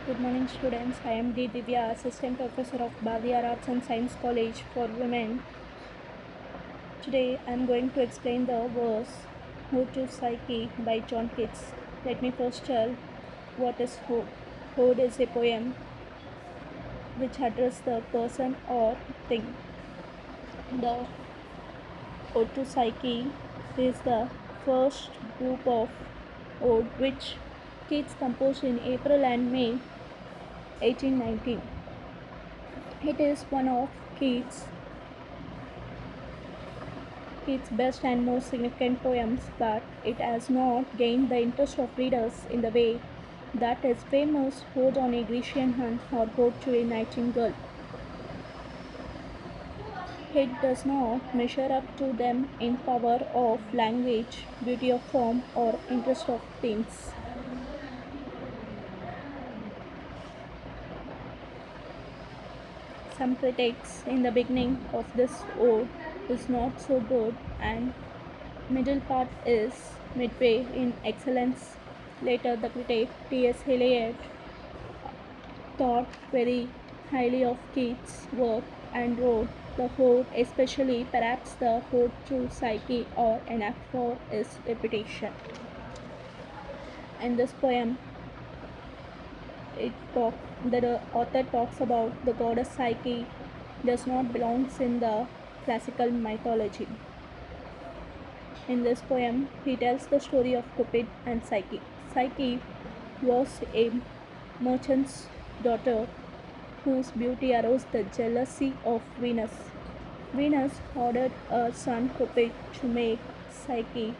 Good morning, students. I am D. Divya, Assistant Professor of Bhavia Arts and Science College for Women. Today, I am going to explain the verse Ode to Psyche by John Keats. Let me first tell what is Ode. Ode is a poem which addresses the person or thing. The Ode to Psyche is the first group of ode which Keats composed in April and May 1819. It is one of Keats' best and most significant poems, but it has not gained the interest of readers in the way that his famous Ode on a Grecian Hunt or Ode to a Nightingale. It does not measure up to them in power of language, beauty of form, or interest of themes. Some critics in the beginning of this ode is not so good, and middle part is midway in excellence. Later, the critic T.S. Eliot thought very highly of Keats' work and wrote the ode, especially perhaps the Ode to Psyche, or enough for its reputation. In this poem, the author talks about the goddess Psyche does not belongs in the classical mythology. In this poem, he tells the story of Cupid and Psyche. Psyche was a merchant's daughter whose beauty aroused the jealousy of Venus. Venus ordered her son Cupid to make Psyche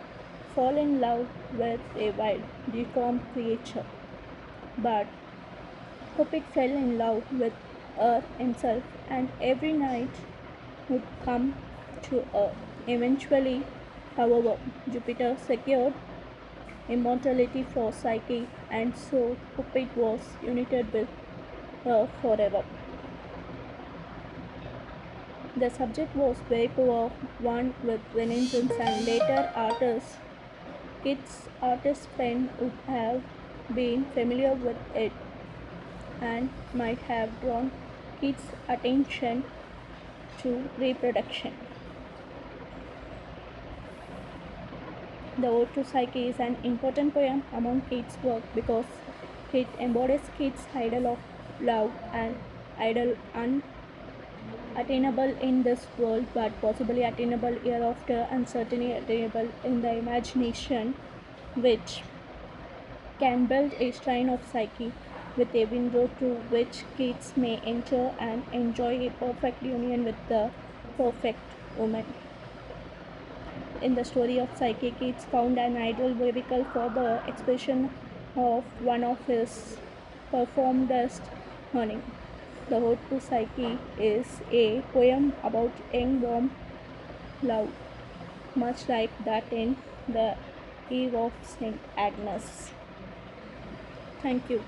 fall in love with a wild, deformed creature. But Cupid fell in love with her himself and every night would come to her. Eventually, however, Jupiter secured immortality for Psyche, and so Cupid was united with her forever. The subject was very poor, one with Renaissance and later artists. Keats' artist pen would have been familiar with it and might have drawn Keats' attention to reproduction. The Ode to Psyche is an important poem among Keats' work because it embodies Keats' ideal of love, an ideal unattainable in this world but possibly attainable hereafter, and certainly attainable in the imagination, which can build a shrine of Psyche with a window through which Keats may enter and enjoy a perfect union with the perfect woman. In the story of Psyche, Keats found an ideal vehicle for the expression of one of his profoundest yearning. The Ode to Psyche is a poem about young warm love, much like that in the Eve of St. Agnes. Thank you.